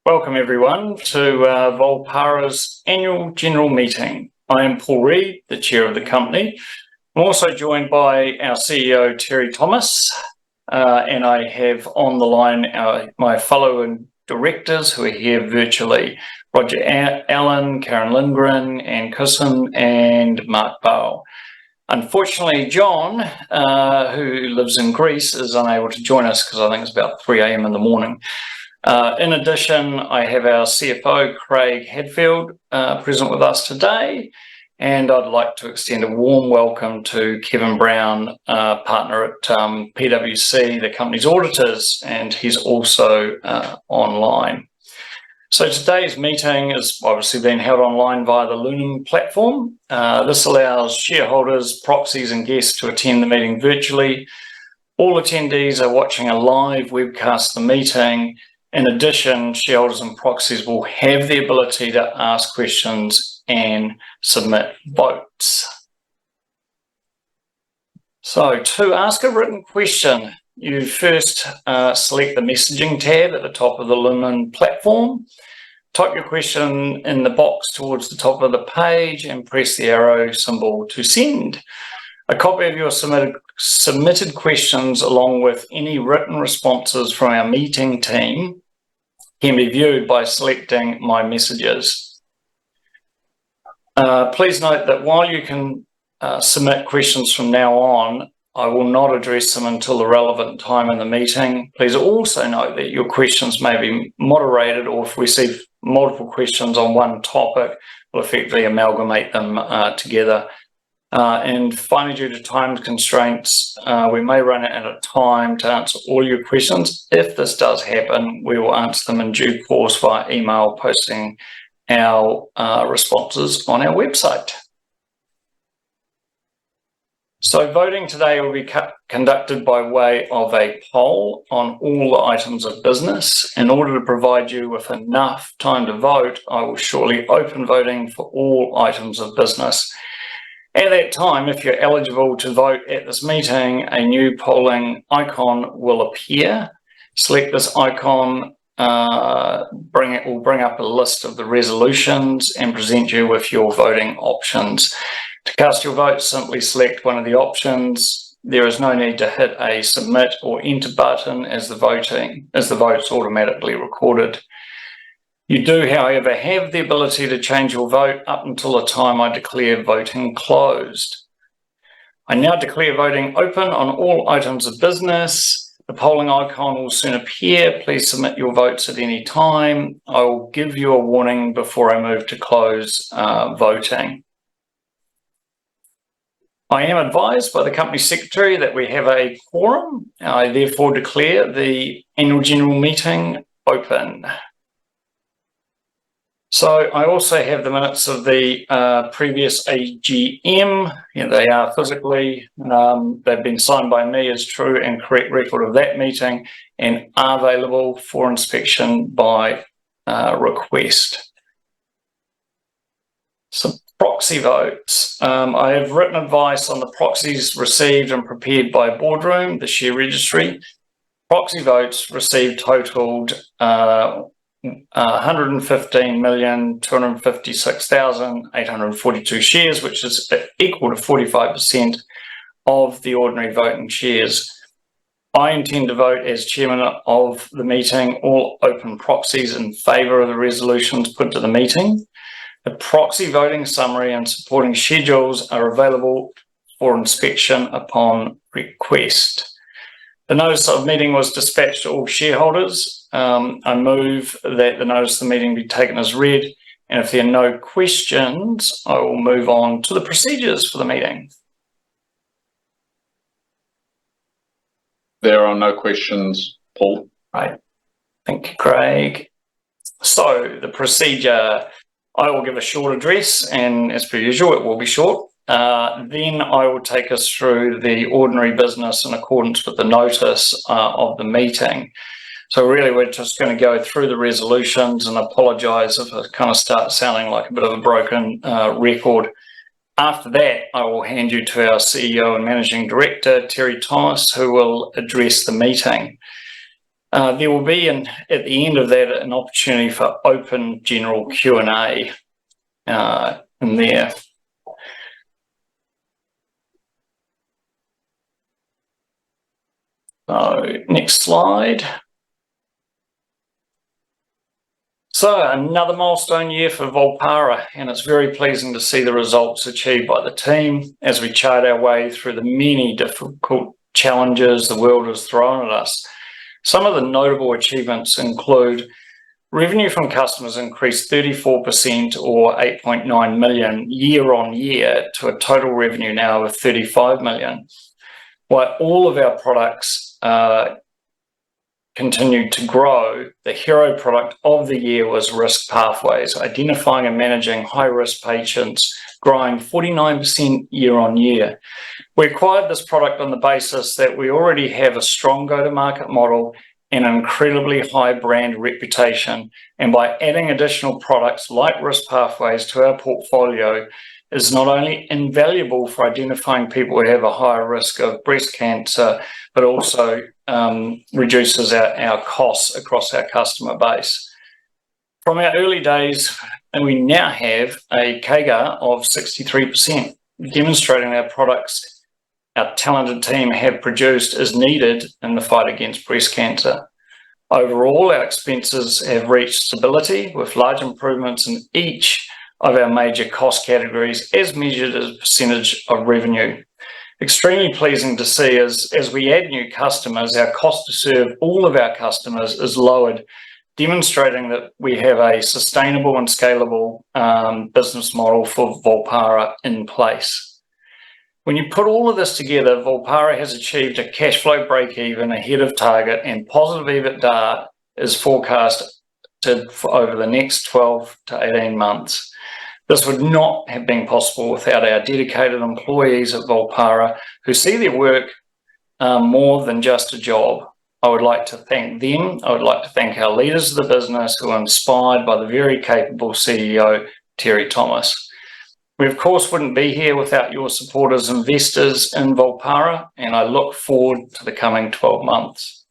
Welcome everyone to Volpara's annual general meeting. I am Paul Reid, the chair of the company. I'm also joined by our CEO, Terry Thomas, and I have on the line my fellow directors who are here virtually, Roger Allen, Karen Lindgren, Ann Cusson, and Mark Bale. Unfortunately, John, who lives in Greece, is unable to join us because I think it's about 3 a.m. in the morning. In addition, I have our CFO, Craig Hadfield, present with us today, and I'd like to extend a warm welcome to Kevin Brown, partner at PwC, the company's auditors, and he's also online. So today's meeting is obviously being held online via the Lumen platform. This allows shareholders, proxies, and guests to attend the meeting virtually. All attendees are watching a live webcast of the meeting. In addition, shareholders and proxies will have the ability to ask questions and submit votes. So to ask a written question, you first select the messaging tab at the top of the Lumen platform. Type your question in the box towards the top of the page and press the arrow symbol to send. A copy of your submitted questions along with any written responses from our meeting team can be viewed by selecting My Messages. Please note that while you can submit questions from now on, I will not address them until the relevant time in the meeting. Please also note that your questions may be moderated, or if we see multiple questions on one topic, we'll effectively amalgamate them together. And finally, due to time constraints, we may run out of time to answer all your questions. If this does happen, we will answer them in due course via email, posting our responses on our website. So voting today will be conducted by way of a poll on all the items of business. In order to provide you with enough time to vote, I will shortly open voting for all items of business. At that time, if you're eligible to vote at this meeting, a new polling icon will appear. Select this icon, will bring up a list of the resolutions and present you with your voting options. To cast your vote, simply select one of the options. There is no need to hit a submit or enter button as the vote's automatically recorded. You do, however, have the ability to change your vote up until the time I declare voting closed. I now declare voting open on all items of business. The polling icon will soon appear. Please submit your votes at any time. I will give you a warning before I move to close voting. I am advised by the Company Secretary that we have a quorum. I therefore declare the annual general meeting open. So I also have the minutes of the previous AGM. They are physically, they've been signed by me as true and correct record of that meeting and are available for inspection by request. So proxy votes. I have written advice on the proxies received and prepared by Boardroom, the share registry. Proxy votes received totaled 115,256,842 shares, which is equal to 45% of the ordinary voting shares. I intend to vote as chairman of the meeting all open proxies in favour of the resolutions put to the meeting. The proxy voting summary and supporting schedules are available for inspection upon request. The notice of meeting was dispatched to all shareholders. I move that the notice of the meeting be taken as read, and if there are no questions, I will move on to the procedures for the meeting. There are no questions, Paul. Right. Thank you, Craig. So the procedure, I will give a short address, and as per usual, it will be short. Then I will take us through the ordinary business in accordance with the notice of the meeting. So really, we're just going to go through the resolutions, and apologise if I kind of start sounding like a bit of a broken record. After that, I will hand you to our CEO and Managing Director, Terry Thomas, who will address the meeting. There will be, at the end of that, an opportunity for open general Q&A in there. So, next slide. So, another milestone year for Volpara, and it's very pleasing to see the results achieved by the team as we chart our way through the many difficult challenges the world has thrown at us. Some of the notable achievements include revenue from customers increased 34% or 8.9 million year on year to a total revenue now of 35 million. While all of our products continued to grow, the hero product of the year was Risk Pathways, identifying and managing high-risk patients, growing 49% year on year. We acquired this product on the basis that we already have a strong go-to-market model and an incredibly high brand reputation, and by adding additional products like Risk Pathways to our portfolio is not only invaluable for identifying people who have a higher risk of breast cancer, but also reduces our costs across our customer base. From our early days, and we now have a CAGR of 63%, demonstrating our products our talented team have produced is needed in the fight against breast cancer. Overall, our expenses have reached stability with large improvements in each of our major cost categories as measured as a percentage of revenue. Extremely pleasing to see as we add new customers, our cost to serve all of our customers is lowered, demonstrating that we have a sustainable and scalable business model for Volpara in place. When you put all of this together, Volpara has achieved a cash flow break-even ahead of target, and positive EBITDA is forecast for over the next 12 to 18 months. This would not have been possible without our dedicated employees at Volpara who see their work more than just a job. I would like to thank them. I would like to thank our leaders of the business who are inspired by the very capable CEO, Terry Thomas. We, of course, wouldn't be here without your support as investors in Volpara, and I look forward to the coming 12 months.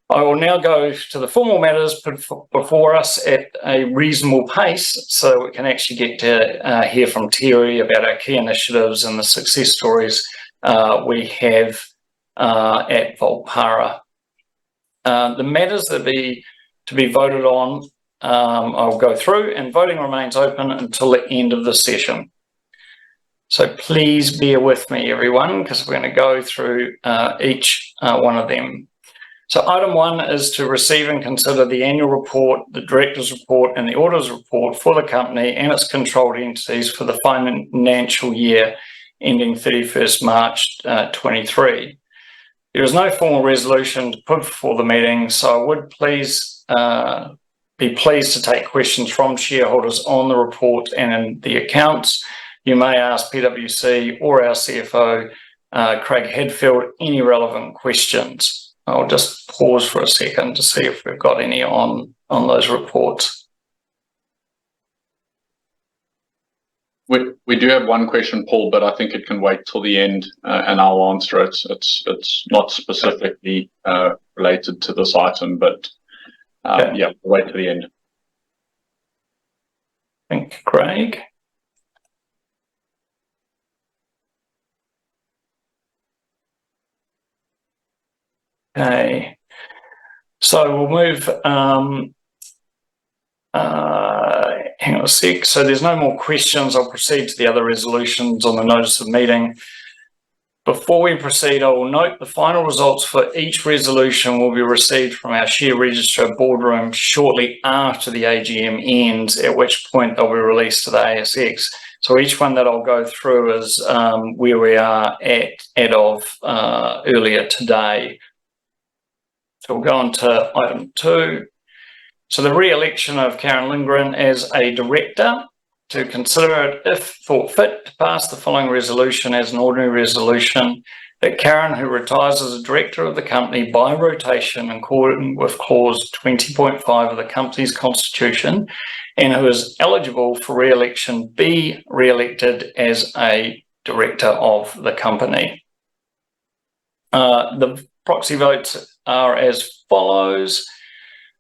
I will now go to the formal matters before us at a reasonable pace so we can actually get to hear from Terry about our key initiatives and the success stories we have at Volpara. The matters that to be voted on, I'll go through, and voting remains open until the end of the session. So please bear with me, everyone, because we're going to go through each one of them. So item 1 is to receive and consider the annual report, the director's report, and the auditor's report for the company and its controlled entities for the financial year ending 31st March 23. There is no formal resolution to put before the meeting, so I would be pleased to take questions from shareholders on the report and in the accounts. You may ask PwC or our CFO, Craig Hadfield, any relevant questions. I'll just pause for a second to see if we've got any on those reports. We do have one question, Paul, but I think it can wait till the end and I'll answer it. It's not specifically related to this item, but yeah, we'll wait till the end. Thank you, Craig. Okay, so we'll move, hang on a sec. So there's no more questions. I'll proceed to the other resolutions on the notice of meeting. Before we proceed, I will note the final results for each resolution will be received from our share registrar boardroom shortly after the AGM ends, at which point they'll be released to the ASX. So each one that I'll go through is where we are at earlier today. So we'll go on to item 2. So the re-election of Karen Lindgren as a director, to consider it if thought fit to pass the following resolution as an ordinary resolution that Karen, who retires as a director of the company by rotation in accordance with clause 20.5 of the company's constitution and who is eligible for re-election, be re-elected as a director of the company. The proxy votes are as follows.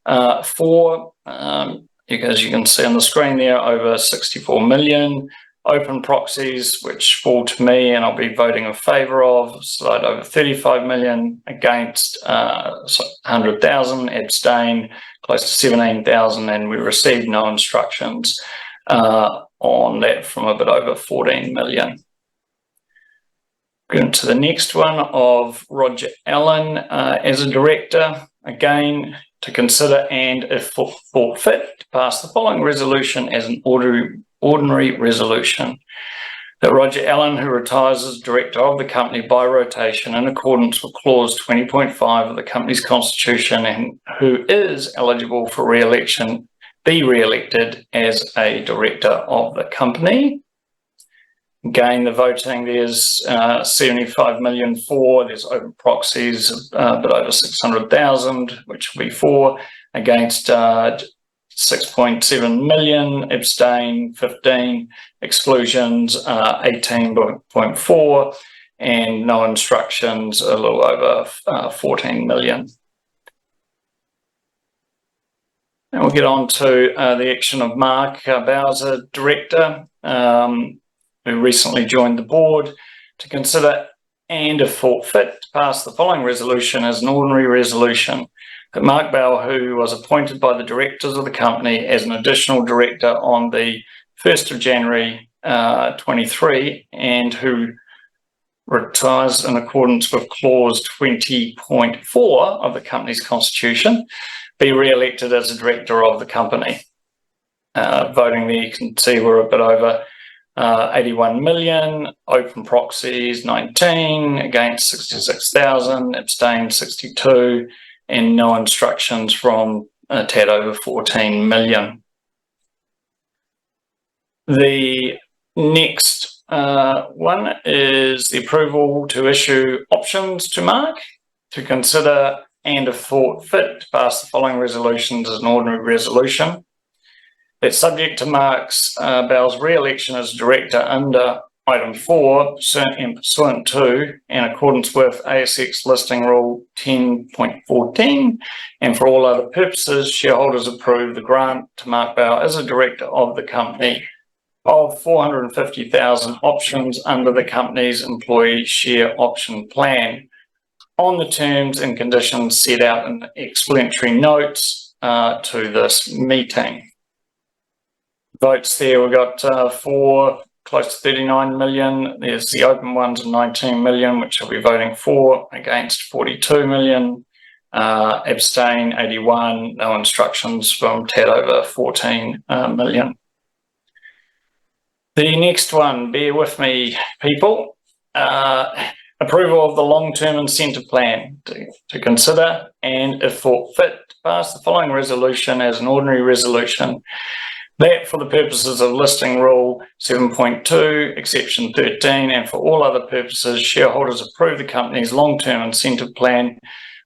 For, as you can see on the screen there, over 64 million. Open proxies, which fall to me and I'll be voting in favour of, slight over 35 million, against 100,000, abstain close to 17,000, and we received no instructions on that from a bit over 14 million. Going to the next one of Roger Allen as a director, again, to consider and, if thought fit, to pass the following resolution as an ordinary resolution. That Roger Allen, who retires as director of the company by rotation in accordance with clause 20.5 of the company's constitution and who is eligible for re-election, be re-elected as a director of the company. Again, the voting, there's 75 million for, there's open proxies, a bit over 600,000, which will be for, against 6.7 million, abstain 15, exclusions 18.4, and no instructions a little over 14 million. And we'll get on to the action of Mark Bowser, director, who recently joined the board, to consider and, if thought fit, to pass the following resolution as an ordinary resolution. That Mark Bauer, who was appointed by the directors of the company as an additional director on the 1st of January 23 and who retires in accordance with clause 20.4 of the company's constitution, be re-elected as a director of the company. Voting there, you can see we're a bit over 81 million, open proxies 19, against 66,000, abstained 62, and no instructions from a tad over 14 million. The next one is the approval to issue options to Mark, to consider and, if thought fit, to pass the following resolutions as an ordinary resolution. It's subject to Mark's Bell's re-election as director under item 4, pursuant to, in accordance with ASX listing rule 10.14, and for all other purposes, shareholders approve the grant to Mark Bell as a director of the company of 450,000 options under the company's employee share option plan on the terms and conditions set out in the explanatory notes to this meeting. Votes there, we've got for close to 39 million. There's the open ones of 19 million, which I'll be voting for, against 42 million, abstain 81, no instructions from tad over 14 million. The next one, bear with me, people. Approval of the long-term incentive plan to consider and, if thought fit, to pass the following resolution as an ordinary resolution. That for the purposes of listing rule 7.2, exception 13, and for all other purposes, shareholders approve the company's long-term incentive plan,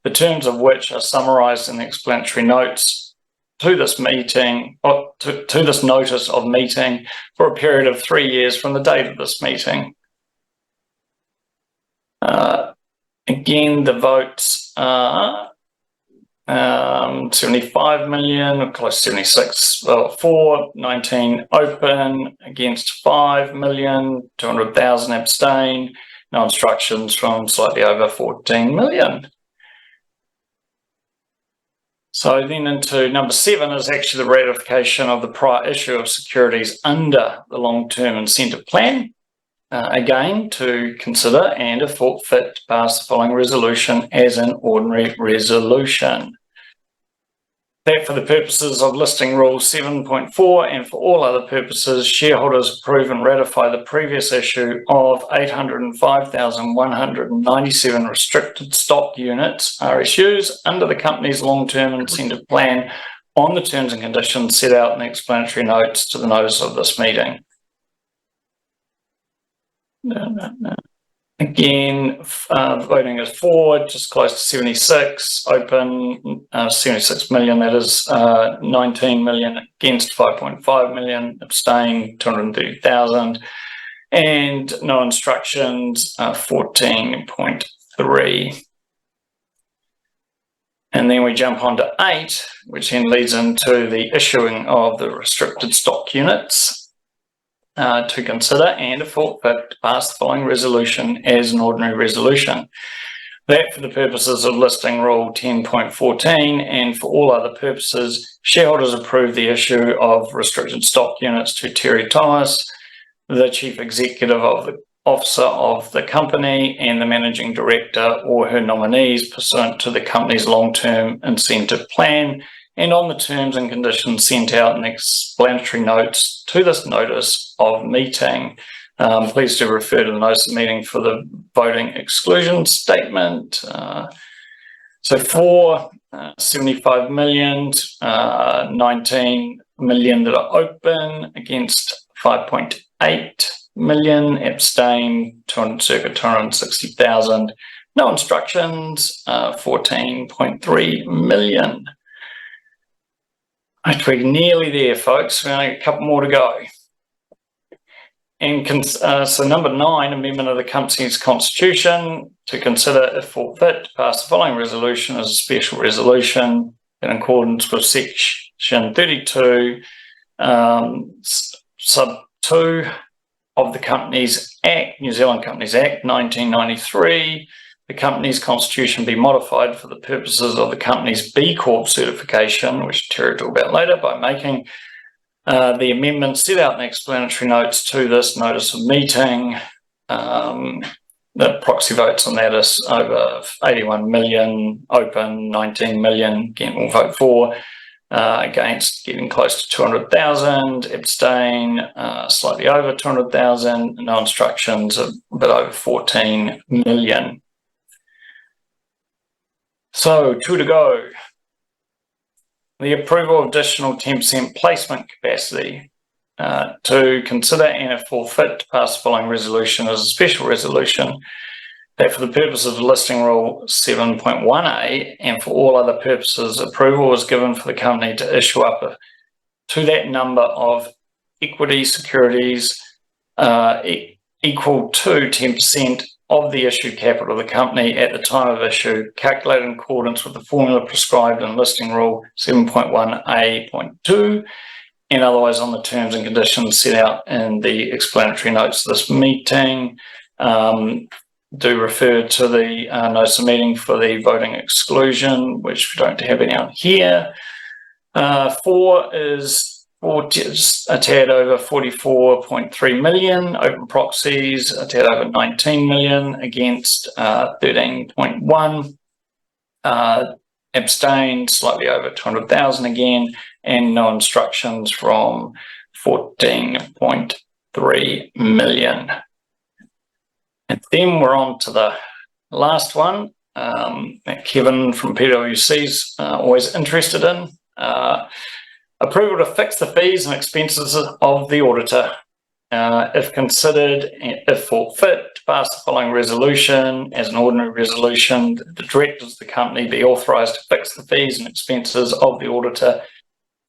the terms of which are summarised in the explanatory notes to this meeting, to this notice of meeting, for a period of 3 years from the date of this meeting. Again, the votes are 75 million, close to 76 for, 19 open, against 5 million, 200,000 abstain, no instructions from slightly over 14 million. So then into number 7 is actually the ratification of the prior issue of securities under the long-term incentive plan. Again, to consider and, if thought fit, to pass the following resolution as an ordinary resolution. That for the purposes of listing rule 7.4 and for all other purposes, shareholders approve and ratify the previous issue of 805,197 restricted stock units, RSUs, under the company's long-term incentive plan on the terms and conditions set out in the explanatory notes to the notice of this meeting. Again, voting is for, just close to 76, open 76 million, that is 19 million, against 5.5 million, abstain 230,000, and no instructions 14.3. And then we jump on to 8, which then leads into the issuing of the restricted stock units to consider and, if thought fit, to pass the following resolution as an ordinary resolution. That for the purposes of Listing Rule 10.14 and for all other purposes, shareholders approve the issue of restricted stock units to Terry Thomas, the Chief Executive Officer of the company and the Managing Director or her nominees pursuant to the company's long-term incentive plan and on the terms and conditions sent out in explanatory notes to this notice of meeting. Please do refer to the notice of meeting for the voting exclusion statement. So for 75 million, 19 million that are open against 5.8 million, abstain circa 260,000, no instructions, 14.3 million. We're nearly there, folks. We only got a couple more to go. And so number 9, amendment of the company's constitution to consider, if thought fit, to pass the following resolution as a special resolution in accordance with section 32, sub 2 of the Companies Act, New Zealand Companies Act 1993. The company's constitution be modified for the purposes of the company's B Corp certification, which Terry will talk about later, by making the amendments set out in explanatory notes to this notice of meeting. The proxy votes on that is over 81 million, open 19 million, again we'll vote for, against getting close to 200,000, abstain slightly over 200,000, no instructions a bit over 14 million. So 2 to go. The approval of additional 10% placement capacity to consider and if thought fit to pass the following resolution as a special resolution that for the purpose of Listing Rule 7.1a and for all other purposes, approval is given for the company to issue up to that number of equity securities equal to 10% of the issued capital of the company at the time of issue, calculated in accordance with the formula prescribed in Listing Rule 7.1a.2 and otherwise on the terms and conditions set out in the explanatory notes of this meeting. Do refer to the notice of meeting for the voting exclusion, which we don't have any on here. 4 is just a tad over 44.3 million, open proxies a tad over 19 million, against 13.1, abstained slightly over 200,000 again, and no instructions from 14.3 million. And then we're on to the last one that Kevin from PwC is always interested in. Approval to fix the fees and expenses of the auditor. If considered, if thought fit, to pass the following resolution as an ordinary resolution, the directors of the company be authorised to fix the fees and expenses of the auditor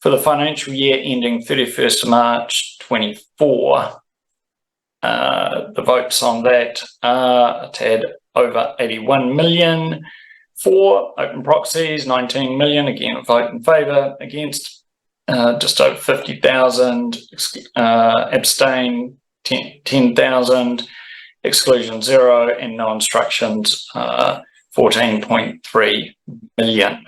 for the financial year ending 31st of March 24. The votes on that are a tad over 81 million. 4 open proxies, 19 million, again a vote in favour, against just over 50,000, abstain 10,000, exclusion 0, and no instructions 14.3 million.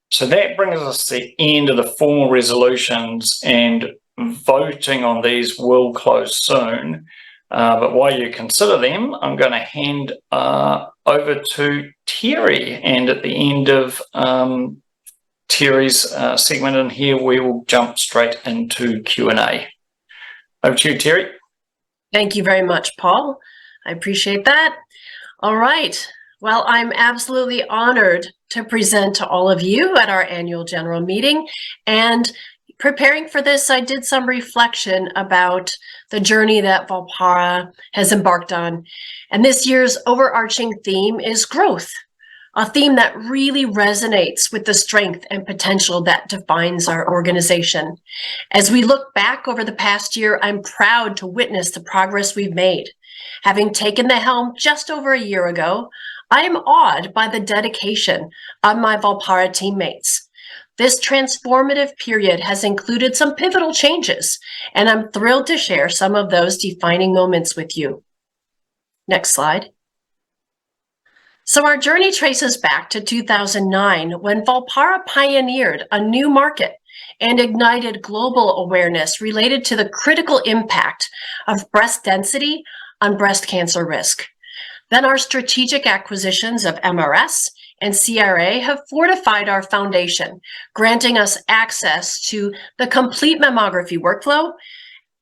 So that brings us to the end of the formal resolutions, and voting on these will close soon. But while you consider them, I'm going to hand over to Terry, and at the end of Terry's segment in here, we will jump straight into Q&A. Over to you, Terry. Thank you very much, Paul. I appreciate that. All right. Well, I'm absolutely honored to present to all of you at our annual general meeting. And preparing for this, I did some reflection about the journey that Volpara has embarked on. And this year's overarching theme is growth. A theme that really resonates with the strength and potential that defines our organization. As we look back over the past year, I'm proud to witness the progress we've made. Having taken the helm just over a year ago, I am awed by the dedication of my Volpara teammates. This transformative period has included some pivotal changes, and I'm thrilled to share some of those defining moments with you. Next slide. So our journey traces back to 2009 when Volpara pioneered a new market and ignited global awareness related to the critical impact of breast density on breast cancer risk. Then our strategic acquisitions of MRS and CRA have fortified our foundation, granting us access to the complete mammography workflow,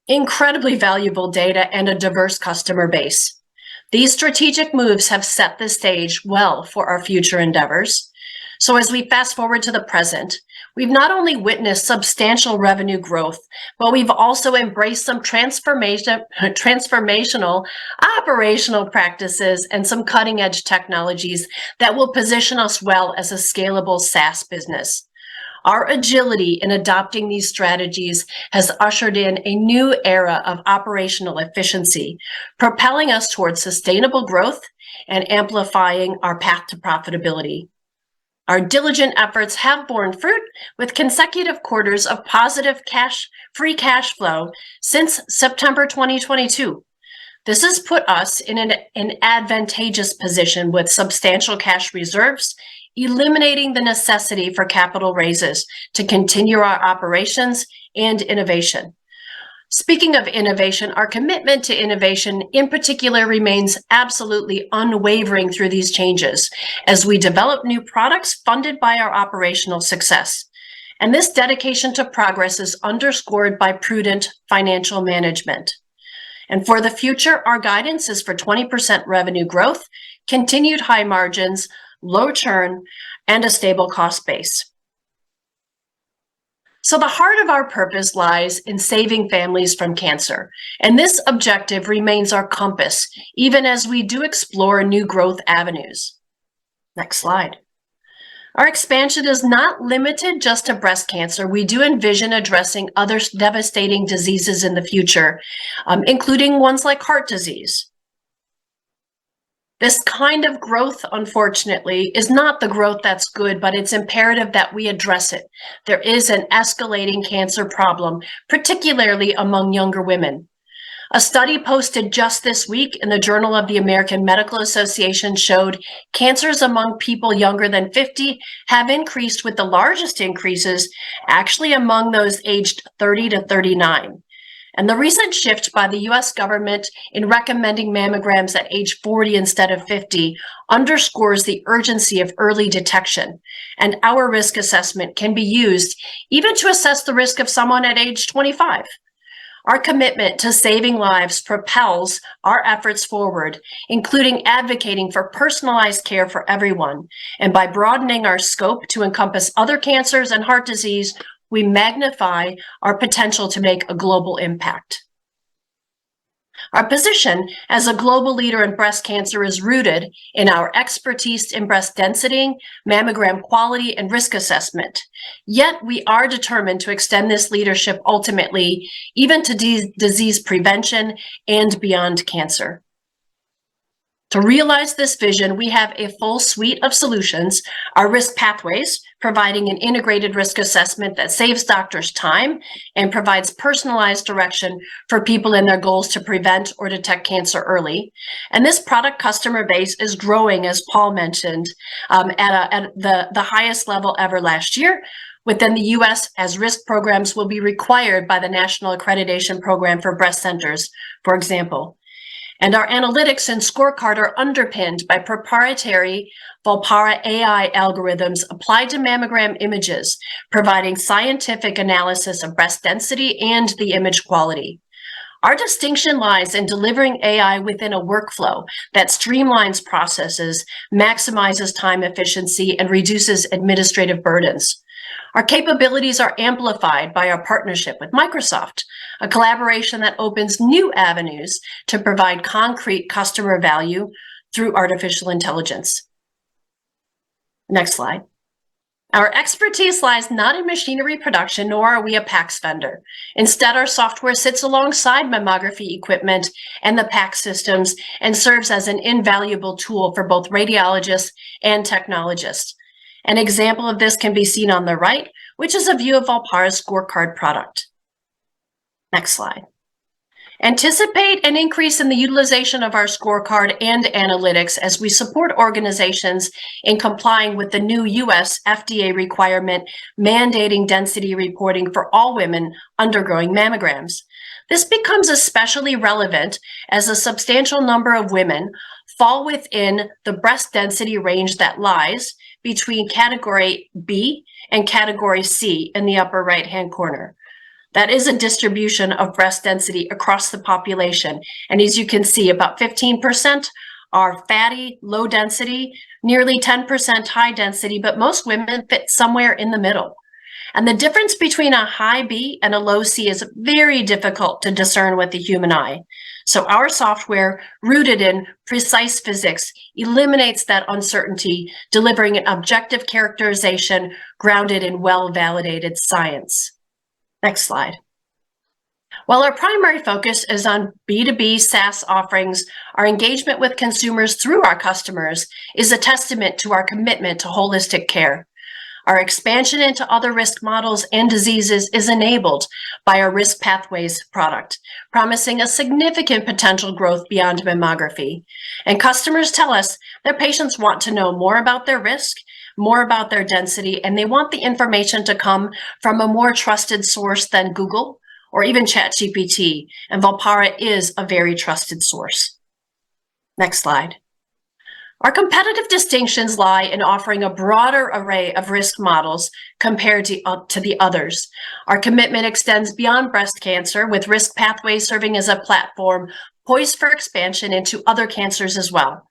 incredibly valuable data, and a diverse customer base. These strategic moves have set the stage well for our future endeavors. So as we fast forward to the present, we've not only witnessed substantial revenue growth, but we've also embraced some transformational operational practices and some cutting-edge technologies that will position us well as a scalable SaaS business. Our agility in adopting these strategies has ushered in a new era of operational efficiency, propelling us towards sustainable growth and amplifying our path to profitability. Our diligent efforts have borne fruit with consecutive quarters of positive free cash flow since September 2022. This has put us in an advantageous position with substantial cash reserves, eliminating the necessity for capital raises to continue our operations and innovation. Speaking of innovation, our commitment to innovation in particular remains absolutely unwavering through these changes as we develop new products funded by our operational success. And this dedication to progress is underscored by prudent financial management. And for the future, our guidance is for 20% revenue growth, continued high margins, low churn, and a stable cost base. So the heart of our purpose lies in saving families from cancer, and this objective remains our compass, even as we do explore new growth avenues. Next slide. Our expansion is not limited just to breast cancer. We do envision addressing other devastating diseases in the future, including ones like heart disease. This kind of growth, unfortunately, is not the growth that's good, but it's imperative that we address it. There is an escalating cancer problem, particularly among younger women. A study posted just this week in the Journal of the American Medical Association showed cancers among people younger than 50 have increased, with the largest increases actually among those aged 30 to 39. And the recent shift by the US government in recommending mammograms at age 40 instead of 50 underscores the urgency of early detection. And our risk assessment can be used even to assess the risk of someone at age 25. Our commitment to saving lives propels our efforts forward, including advocating for personalized care for everyone. And by broadening our scope to encompass other cancers and heart disease, we magnify our potential to make a global impact. Our position as a global leader in breast cancer is rooted in our expertise in breast density, mammogram quality, and risk assessment. Yet we are determined to extend this leadership ultimately even to disease prevention and beyond cancer. To realize this vision, we have a full suite of solutions. Our risk pathways, providing an integrated risk assessment that saves doctors time and provides personalized direction for people in their goals to prevent or detect cancer early. And this product customer base is growing, as Paul mentioned, at the highest level ever last year. Within the US, as risk programs will be required by the National Accreditation Program for Breast Centers, for example. And our analytics and scorecard are underpinned by proprietary Volpara AI algorithms applied to mammogram images, providing scientific analysis of breast density and the image quality. Our distinction lies in delivering AI within a workflow that streamlines processes, maximizes time efficiency, and reduces administrative burdens. Our capabilities are amplified by our partnership with Microsoft, a collaboration that opens new avenues to provide concrete customer value through artificial intelligence. Next slide. Our expertise lies not in machinery production, nor are we a PACS vendor. Instead, our software sits alongside mammography equipment and the PACS systems and serves as an invaluable tool for both radiologists and technologists. An example of this can be seen on the right, which is a view of Volpara Scorecard product. Next slide. Anticipate an increase in the utilization of our scorecard and analytics as we support organizations in complying with the new US FDA requirement mandating density reporting for all women undergoing mammograms. This becomes especially relevant as a substantial number of women fall within the breast density range that lies between category B and category C in the upper right-hand corner. That is a distribution of breast density across the population. And as you can see, about 15% are fatty, low density, nearly 10% high density, but most women fit somewhere in the middle. And the difference between a high B and a low C is very difficult to discern with the human eye. So our software, rooted in precise physics, eliminates that uncertainty, delivering an objective characterization grounded in well-validated science. Next slide. While our primary focus is on B2B SaaS offerings, our engagement with consumers through our customers is a testament to our commitment to holistic care. Our expansion into other risk models and diseases is enabled by our Risk Pathways product, promising a significant potential growth beyond mammography. And customers tell us their patients want to know more about their risk, more about their density, and they want the information to come from a more trusted source than Google or even ChatGPT, and Volpara is a very trusted source. Next slide. Our competitive distinctions lie in offering a broader array of risk models compared to the others. Our commitment extends beyond breast cancer, with Risk Pathways serving as a platform poised for expansion into other cancers as well.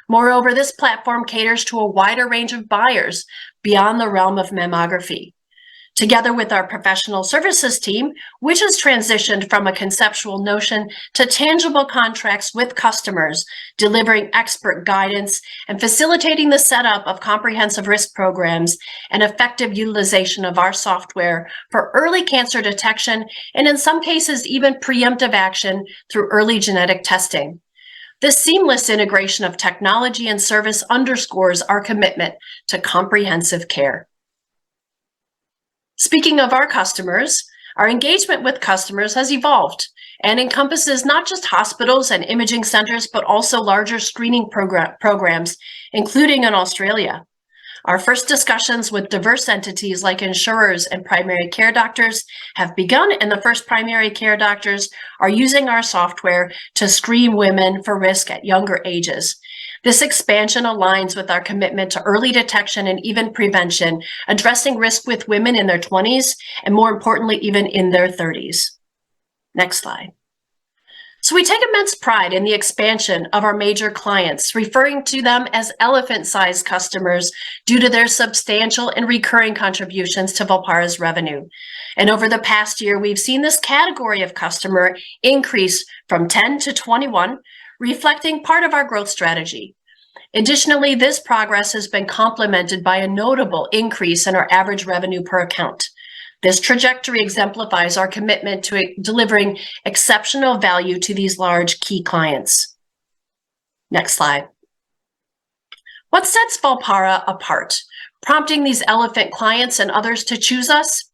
Moreover, this platform caters to a wider range of buyers beyond the realm of mammography. Together with our professional services team, which has transitioned from a conceptual notion to tangible contracts with customers, delivering expert guidance and facilitating the setup of comprehensive risk programs and effective utilization of our software for early cancer detection, and in some cases, even preemptive action through early genetic testing. This seamless integration of technology and service underscores our commitment to comprehensive care. Speaking of our customers, our engagement with customers has evolved and encompasses not just hospitals and imaging centers, but also larger screening programs, including in Australia. Our first discussions with diverse entities like insurers and primary care doctors have begun, and the first primary care doctors are using our software to screen women for risk at younger ages. This expansion aligns with our commitment to early detection and even prevention, addressing risk with women in their 20s and, more importantly, even in their 30s. Next slide. So we take immense pride in the expansion of our major clients, referring to them as elephant-sized customers due to their substantial and recurring contributions to Volpara's revenue. And over the past year, we've seen this category of customer increase from 10 to 21, reflecting part of our growth strategy. Additionally, this progress has been complemented by a notable increase in our average revenue per account. This trajectory exemplifies our commitment to delivering exceptional value to these large key clients. Next slide. What sets Volpara apart, prompting these elephant clients and others to choose us?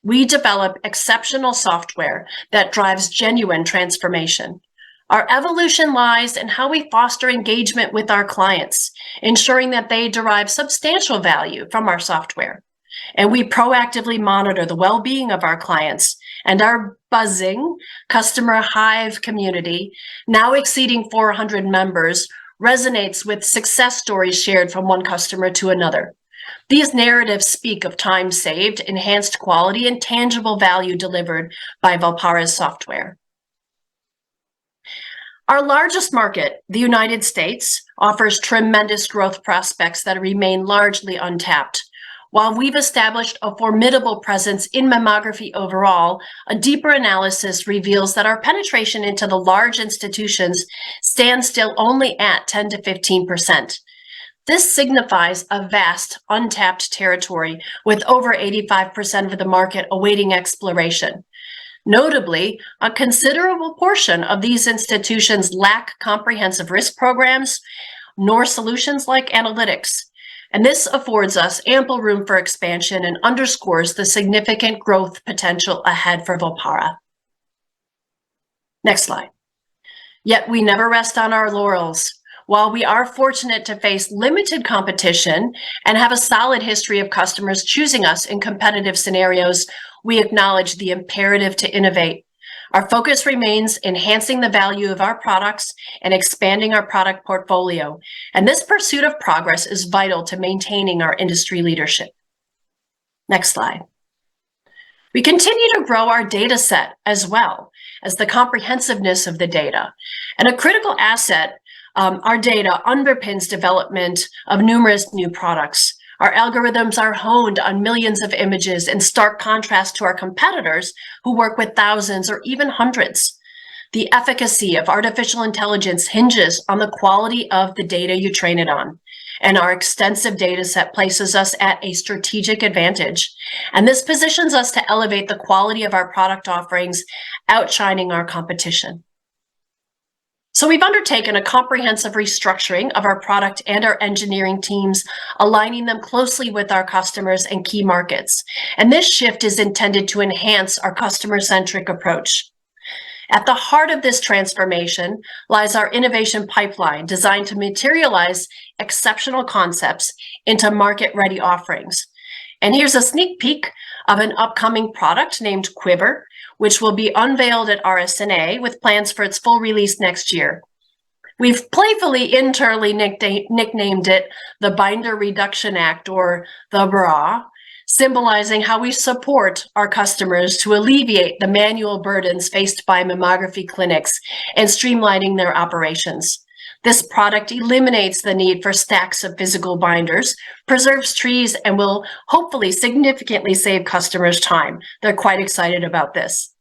We develop exceptional software that drives genuine transformation. Our evolution lies in how we foster engagement with our clients, ensuring that they derive substantial value from our software. And we proactively monitor the well-being of our clients, and our buzzing customer hive community, now exceeding 400 members, resonates with success stories shared from one customer to another. These narratives speak of time saved, enhanced quality, and tangible value delivered by Volpara's software. Our largest market, the United States, offers tremendous growth prospects that remain largely untapped. While we've established a formidable presence in mammography overall, a deeper analysis reveals that our penetration into the large institutions stands still only at 10 to 15%. This signifies a vast, untapped territory with over 85% of the market awaiting exploration. Notably, a considerable portion of these institutions lack comprehensive risk programs nor solutions like analytics. And this affords us ample room for expansion and underscores the significant growth potential ahead for Volpara. Next slide. Yet we never rest on our laurels. While we are fortunate to face limited competition and have a solid history of customers choosing us in competitive scenarios, we acknowledge the imperative to innovate. Our focus remains enhancing the value of our products and expanding our product portfolio. And this pursuit of progress is vital to maintaining our industry leadership. Next slide. We continue to grow our data set as well as the comprehensiveness of the data. And a critical asset, our data underpins development of numerous new products. Our algorithms are honed on millions of images in stark contrast to our competitors who work with thousands or even hundreds. The efficacy of artificial intelligence hinges on the quality of the data you train it on. And our extensive data set places us at a strategic advantage. And this positions us to elevate the quality of our product offerings, outshining our competition. So we've undertaken a comprehensive restructuring of our product and our engineering teams, aligning them closely with our customers and key markets. And this shift is intended to enhance our customer-centric approach. At the heart of this transformation lies our innovation pipeline designed to materialize exceptional concepts into market-ready offerings. And here's a sneak peek of an upcoming product named Quiver, which will be unveiled at RSNA with plans for its full release next year. We've playfully internally nicknamed it the Binder Reduction Act, or the BRA, symbolizing how we support our customers to alleviate the manual burdens faced by mammography clinics and streamlining their operations. This product eliminates the need for stacks of physical binders, preserves trees, and will hopefully significantly save customers time. They're quite excited about this.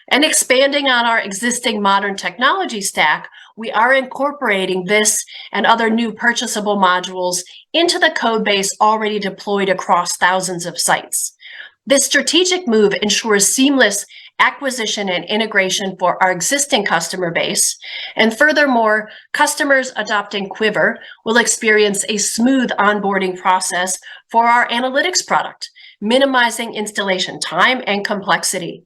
And expanding on our existing modern technology stack, we are incorporating this and other new purchasable modules into the code base already deployed across thousands of sites. This strategic move ensures seamless acquisition and integration for our existing customer base. And furthermore, customers adopting Quiver will experience a smooth onboarding process for our analytics product, minimizing installation time and complexity.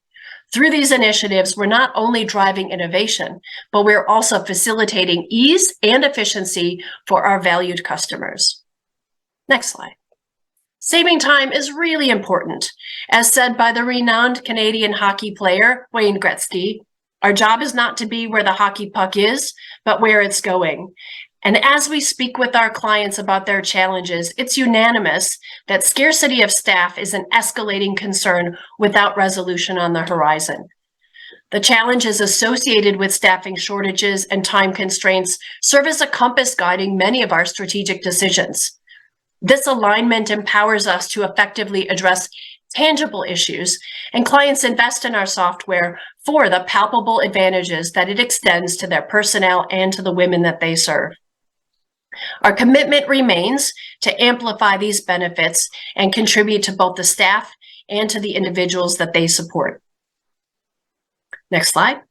Through these initiatives, we're not only driving innovation, but we're also facilitating ease and efficiency for our valued customers. Next slide. Saving time is really important. As said by the renowned Canadian hockey player, Wayne Gretzky, our job is not to be where the hockey puck is, but where it's going. And as we speak with our clients about their challenges, it's unanimous that scarcity of staff is an escalating concern without resolution on the horizon. The challenges associated with staffing shortages and time constraints serve as a compass guiding many of our strategic decisions. This alignment empowers us to effectively address tangible issues, and clients invest in our software for the palpable advantages that it extends to their personnel and to the women that they serve. Our commitment remains to amplify these benefits and contribute to both the staff and to the individuals that they support. Next slide.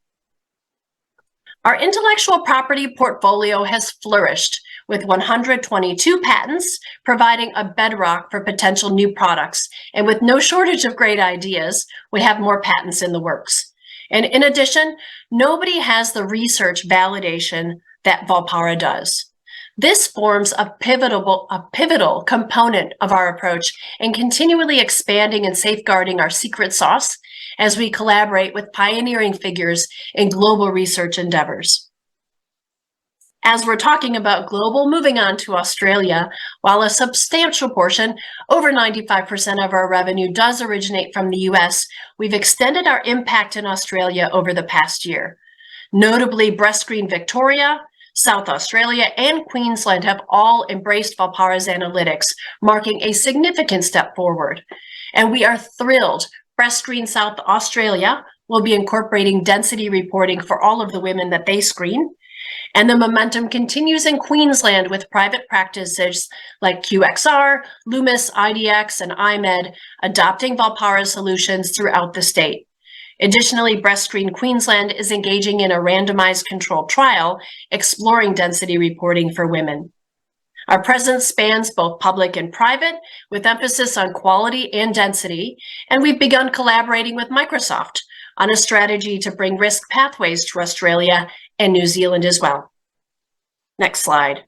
Our intellectual property portfolio has flourished with 122 patents, providing a bedrock for potential new products. And with no shortage of great ideas, we have more patents in the works. And in addition, nobody has the research validation that Volpara does. This forms a pivotal component of our approach in continually expanding and safeguarding our secret sauce as we collaborate with pioneering figures in global research endeavors. As we're talking about global, moving on to Australia, while a substantial portion, over 95% of our revenue does originate from the US, we've extended our impact in Australia over the past year. Notably, Breastscreen Victoria, South Australia, and Queensland have all embraced Volpara's analytics, marking a significant step forward. And we are thrilled Breastscreen South Australia will be incorporating density reporting for all of the women that they screen. And the momentum continues in Queensland with private practices like QXR, Loomis, IDX, and IMED adopting Volpara solutions throughout the state. Additionally, Breastscreen Queensland is engaging in a randomized controlled trial exploring density reporting for women. Our presence spans both public and private, with emphasis on quality and density, and we've begun collaborating with Microsoft on a strategy to bring risk pathways to Australia and New Zealand as well. Next slide.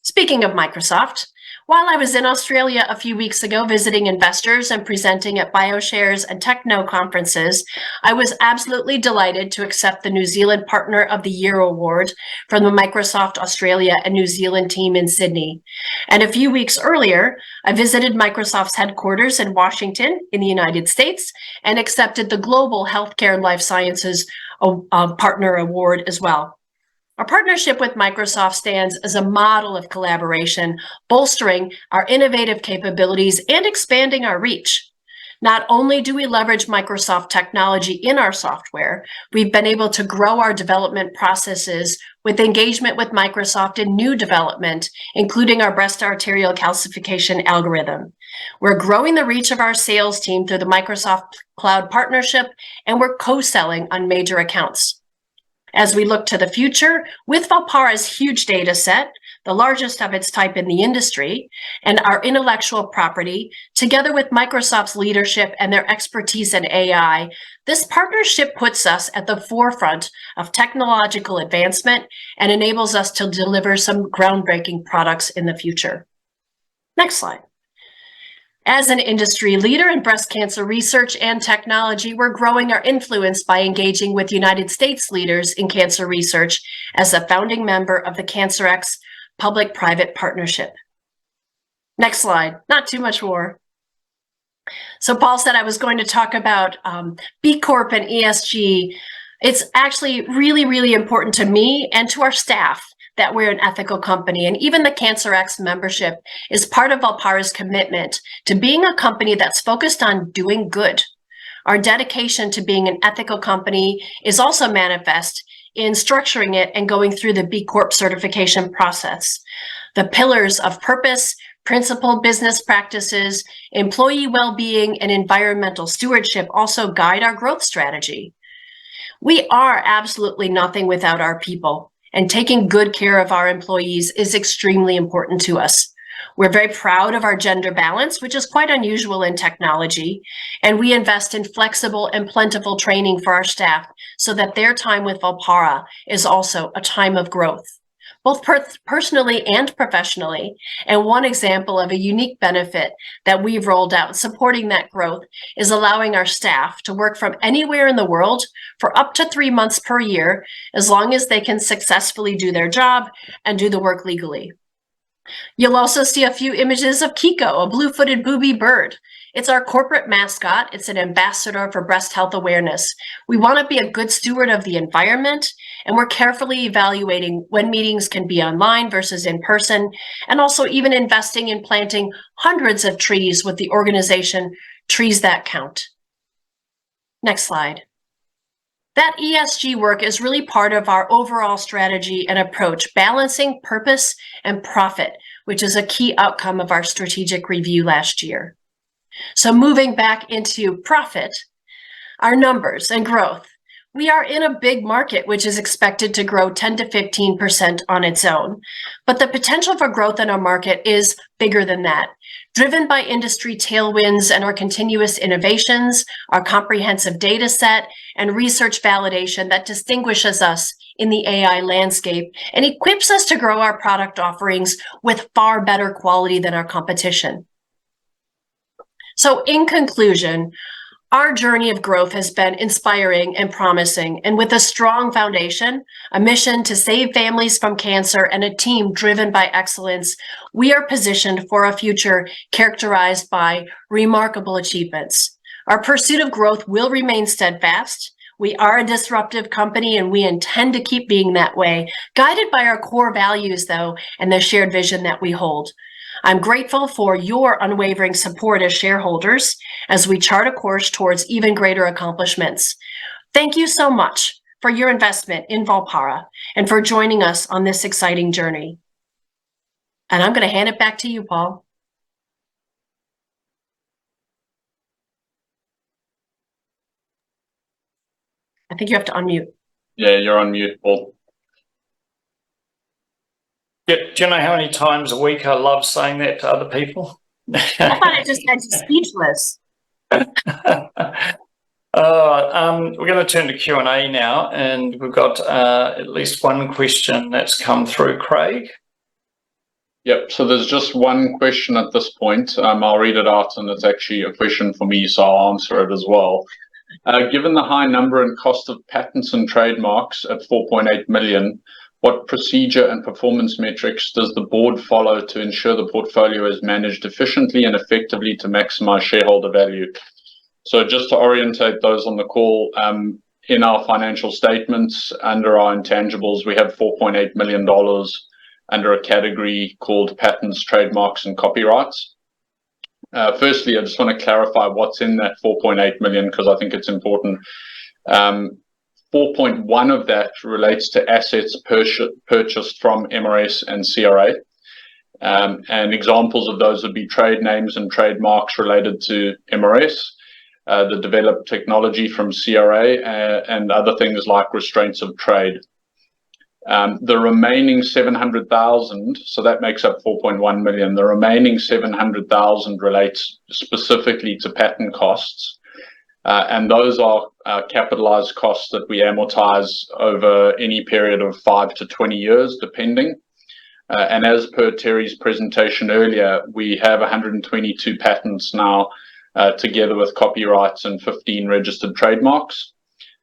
Speaking of Microsoft, while I was in Australia a few weeks ago visiting investors and presenting at BioShares and Techno conferences, I was absolutely delighted to accept the New Zealand Partner of the Year award from the Microsoft Australia and New Zealand team in Sydney. And a few weeks earlier, I visited Microsoft's headquarters in Washington in the United States and accepted the Global Healthcare and Life Sciences Partner Award as well. Our partnership with Microsoft stands as a model of collaboration, bolstering our innovative capabilities and expanding our reach. Not only do we leverage Microsoft technology in our software, we've been able to grow our development processes with engagement with Microsoft in new development, including our breast arterial calcification algorithm. We're growing the reach of our sales team through the Microsoft Cloud partnership, and we're co-selling on major accounts. As we look to the future, with Volpara's huge data set, the largest of its type in the industry, and our intellectual property, together with Microsoft's leadership and their expertise in AI, this partnership puts us at the forefront of technological advancement and enables us to deliver some groundbreaking products in the future. Next slide. As an industry leader in breast cancer research and technology, we're growing our influence by engaging with United States leaders in cancer research as a founding member of the CancerX Public-Private Partnership. Next slide, not too much more. So Paul said I was going to talk about B Corp and ESG. It's actually really, really important to me and to our staff that we're an ethical company, and even the CancerX membership is part of Volpara's commitment to being a company that's focused on doing good. Our dedication to being an ethical company is also manifest in structuring it and going through the B Corp certification process. The pillars of purpose, principled business practices, employee well-being, and environmental stewardship also guide our growth strategy. We are absolutely nothing without our people, and taking good care of our employees is extremely important to us. We're very proud of our gender balance, which is quite unusual in technology, and we invest in flexible and plentiful training for our staff so that their time with Volpara is also a time of growth, both personally and professionally. And one example of a unique benefit that we've rolled out supporting that growth is allowing our staff to work from anywhere in the world for up to 3 months per year, as long as they can successfully do their job and do the work legally. You'll also see a few images of Kiko, a blue-footed booby bird. It's our corporate mascot. It's an ambassador for breast health awareness. We want to be a good steward of the environment, and we're carefully evaluating when meetings can be online versus in person, and also even investing in planting hundreds of trees with the organization Trees That Count. Next slide. That ESG work is really part of our overall strategy and approach, balancing purpose and profit, which is a key outcome of our strategic review last year. So moving back into profit, our numbers and growth. We are in a big market, which is expected to grow 10 to 15% on its own. But the potential for growth in our market is bigger than that, driven by industry tailwinds and our continuous innovations, our comprehensive data set, and research validation that distinguishes us in the AI landscape and equips us to grow our product offerings with far better quality than our competition. So in conclusion, our journey of growth has been inspiring and promising, and with a strong foundation, a mission to save families from cancer, and a team driven by excellence, we are positioned for a future characterized by remarkable achievements. Our pursuit of growth will remain steadfast. We are a disruptive company, and we intend to keep being that way, guided by our core values, though, and the shared vision that we hold. I'm grateful for your unwavering support as shareholders as we chart a course towards even greater accomplishments. Thank you so much for your investment in Volpara and for joining us on this exciting journey. And I'm going to hand it back to you, Paul. I think you have to unmute. Yeah, you're on mute, Paul. Do you know how many times a week I love saying that to other people? I thought I just had you speechless. We're going to turn to Q&A now, and we've got at least one question that's come through, Craig. Yep, so there's just one question at this point. I'll read it out, and it's actually a question for me, so I'll answer it as well. Given the high number and cost of patents and trademarks at 4.8 million, what procedure and performance metrics does the board follow to ensure the portfolio is managed efficiently and effectively to maximize shareholder value? So just to orientate those on the call, in our financial statements under our intangibles, we have $4.8 million under a category called patents, trademarks, and copyrights. Firstly, I just want to clarify what's in that 4.8 million, because I think it's important. 4.1 of that relates to assets purchased from MRS and CRA. And examples of those would be trade names and trademarks related to MRS, the developed technology from CRA, and other things like restraints of trade. The remaining 700,000, so that makes up 4.1 million. The remaining 700,000 relates specifically to patent costs. And those are capitalized costs that we amortize over any period of 5 to 20 years, depending. And as per Terry's presentation earlier, we have 122 patents now, together with copyrights and 15 registered trademarks.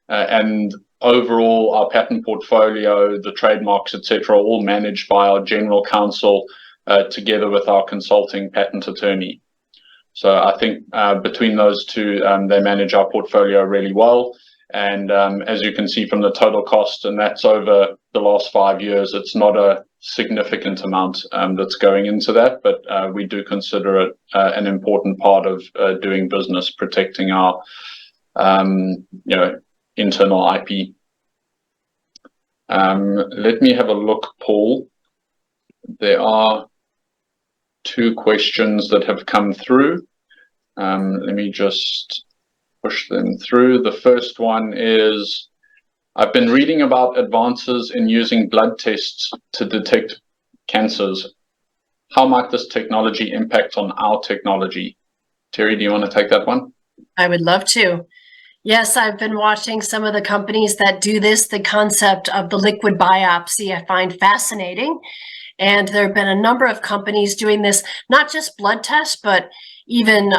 And overall, our patent portfolio, the trademarks, etc., are all managed by our general counsel, together with our consulting patent attorney. So I think between those two, they manage our portfolio really well. And as you can see from the total cost, and that's over the last 5 years, it's not a significant amount that's going into that, but we do consider it an important part of doing business, protecting our internal IP. Let me have a look, Paul. There are 2 questions that have come through. Let me just push them through. The first one is, I've been reading about advances in using blood tests to detect cancers. How might this technology impact on our technology? Terry, do you want to take that one? I would love to. Yes, I've been watching some of the companies that do this. The concept of the liquid biopsy I find fascinating. And there have been a number of companies doing this, not just blood tests, but even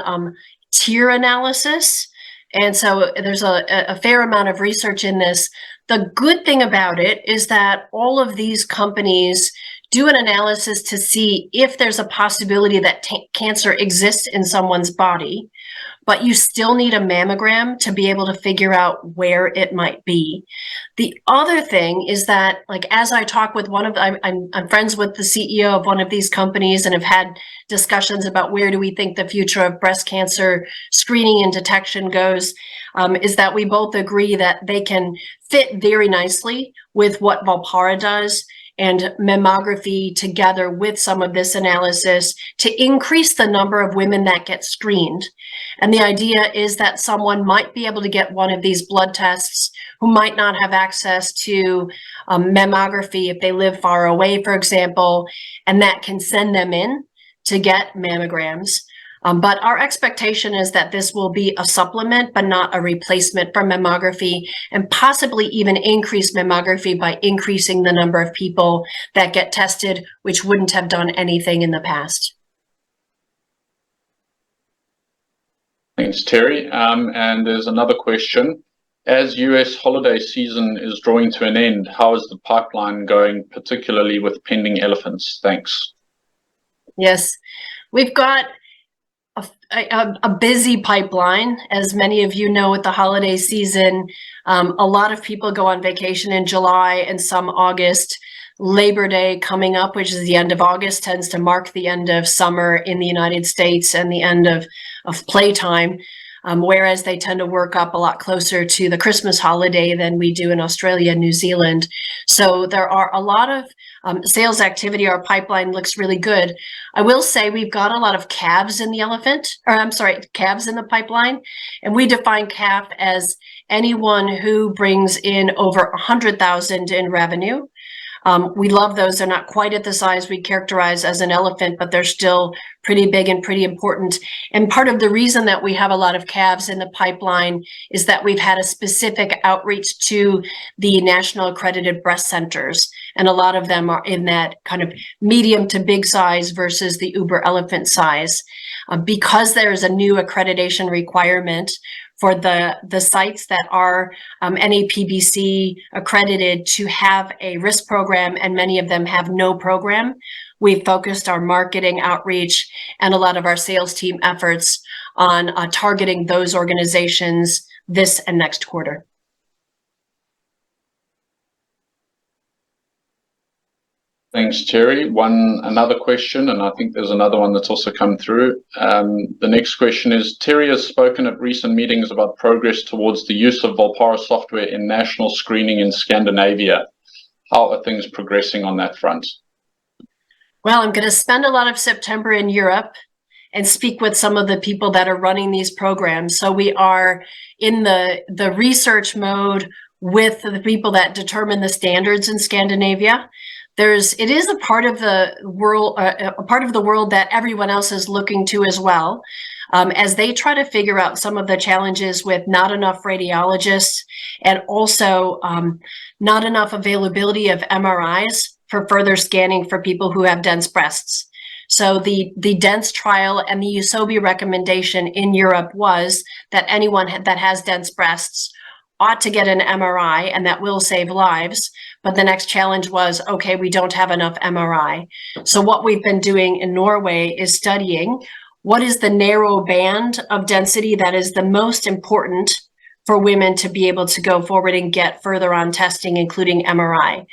tear analysis. And so there's a fair amount of research in this. The good thing about it is that all of these companies do an analysis to see if there's a possibility that cancer exists in someone's body, but you still need a mammogram to be able to figure out where it might be. The other thing is that, like, as I talk with I'm friends with the CEO of one of these companies and have had discussions about where do we think the future of breast cancer screening and detection goes, is that we both agree that they can fit very nicely with what Volpara does, and mammography together with some of this analysis to increase the number of women that get screened. And the idea is that someone might be able to get one of these blood tests who might not have access to mammography if they live far away, for example, and that can send them in to get mammograms. But our expectation is that this will be a supplement, but not a replacement for mammography, and possibly even increase mammography by increasing the number of people that get tested, which wouldn't have done anything in the past. Thanks, Terry. And there's another question. As US holiday season is drawing to an end, how is the pipeline going, particularly with pending elephants? Thanks. Yes, we've got a busy pipeline. As many of you know, with the holiday season, a lot of people go on vacation in July and some August. Labor Day coming up, which is the end of August, tends to mark the end of summer in the United States and the end of playtime. whereas they tend to work up a lot closer to the Christmas holiday than we do in Australia and New Zealand. So there are a lot of sales activity. Our pipeline looks really good. I will say we've got a lot of calves in the calves in the pipeline, and we define calf as anyone who brings in over 100,000 in revenue. We love those. They're not quite at the size we characterize as an elephant, but they're still pretty big and pretty important. And part of the reason that we have a lot of calves in the pipeline is that we've had a specific outreach to the national accredited breast centers. And a lot of them are in that kind of medium to big size versus the uber elephant size. Because there's a new accreditation requirement for the sites that are NAPBC accredited to have a risk program, and many of them have no program. We've focused our marketing outreach and a lot of our sales team efforts on targeting those organizations this and next quarter. Thanks, Terry. Another question, and I think there's another one that's also come through. The next question is, Terry has spoken at recent meetings about progress towards the use of Volpara software in national screening in Scandinavia. How are things progressing on that front? Well, I'm going to spend a lot of September in Europe and speak with some of the people that are running these programs. So we are in the research mode with the people that determine the standards in Scandinavia. It is a part of the world that everyone else is looking to as well, as they try to figure out some of the challenges with not enough radiologists and also not enough availability of MRIs for further scanning for people who have dense breasts. So the dense trial and the USOBI recommendation in Europe was that anyone that has dense breasts ought to get an MRI, and that will save lives. But the next challenge was, okay, we don't have enough MRI. So what we've been doing in Norway is studying what is the narrow band of density that is the most important for women to be able to go forward and get further on testing, including MRI.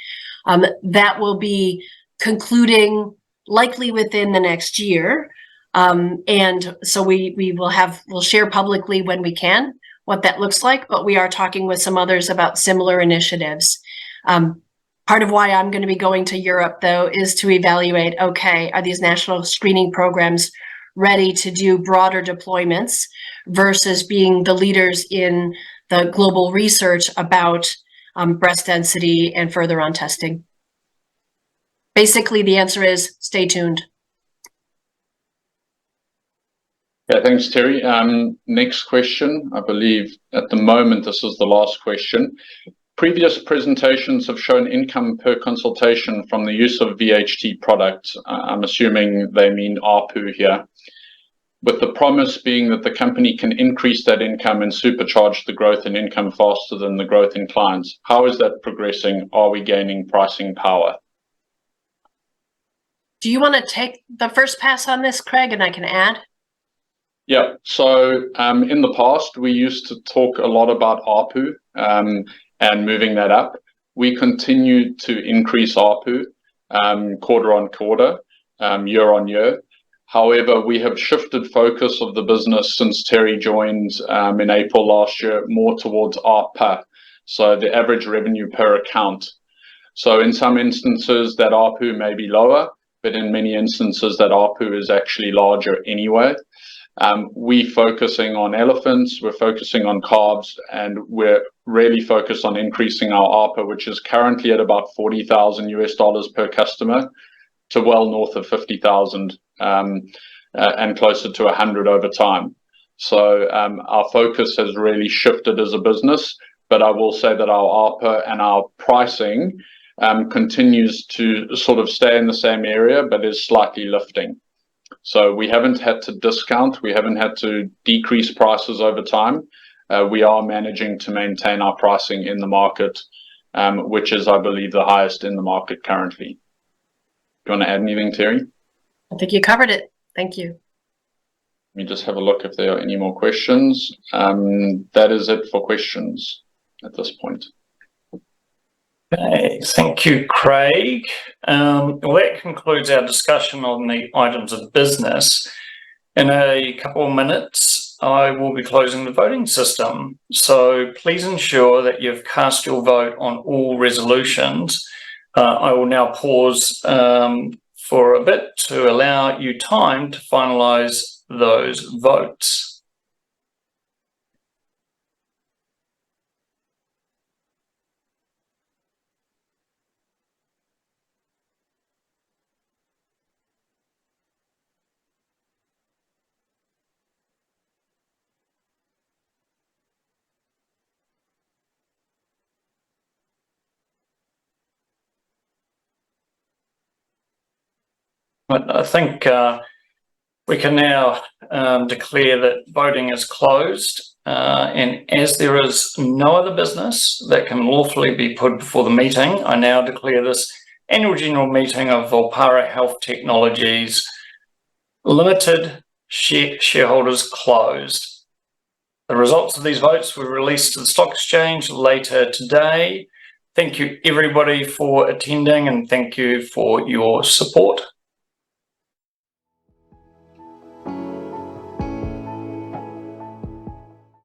That will be concluding likely within the next year. And so we'll share publicly when we can what that looks like, but we are talking with some others about similar initiatives. Part of why I'm going to be going to Europe, though, is to evaluate, okay, are these national screening programs ready to do broader deployments versus being the leaders in the global research about breast density and further on testing? Basically, the answer is stay tuned. Yeah, thanks, Terry. Next question. I believe at the moment this is the last question. Previous presentations have shown income per consultation from the use of VHT products. I'm assuming they mean ARPU here, with the promise being that the company can increase that income and supercharge the growth in income faster than the growth in clients. How is that progressing? Are we gaining pricing power? Do you want to take the first pass on this, Craig, and I can add? Yeah, so in the past, we used to talk a lot about ARPU and moving that up. We continued to increase ARPU quarter on quarter, year on year. However, we have shifted focus of the business since Terry joined in April last year more towards ARPA, so the average revenue per account. So in some instances, that ARPU may be lower, but in many instances, that ARPU is actually larger anyway. We're focusing on elephants, we're focusing on calves, and we're really focused on increasing our ARPA, which is currently at about $40,000 per customer, to well north of 50,000 and closer to 100 over time. So our focus has really shifted as a business, but I will say that our ARPA and our pricing continues to sort of stay in the same area, but is slightly lifting. So we haven't had to discount, we haven't had to decrease prices over time. We are managing to maintain our pricing in the market, which is, I believe, the highest in the market currently. Do you want to add anything, Terry? I think you covered it. Thank you. Let me just have a look if there are any more questions. That is it for questions at this point. Okay, thank you, Craig. Well, that concludes our discussion on the items of business. In a couple of minutes, I will be closing the voting system. So please ensure that you've cast your vote on all resolutions. I will now pause for a bit to allow you time to finalise those votes. But I think we can now declare that voting is closed, and as there is no other business that can lawfully be put before the meeting, I now declare this annual general meeting of Volpara Health Technologies Limited shareholders closed. The results of these votes were released to the stock exchange later today. Thank you everybody for attending, and thank you for your support.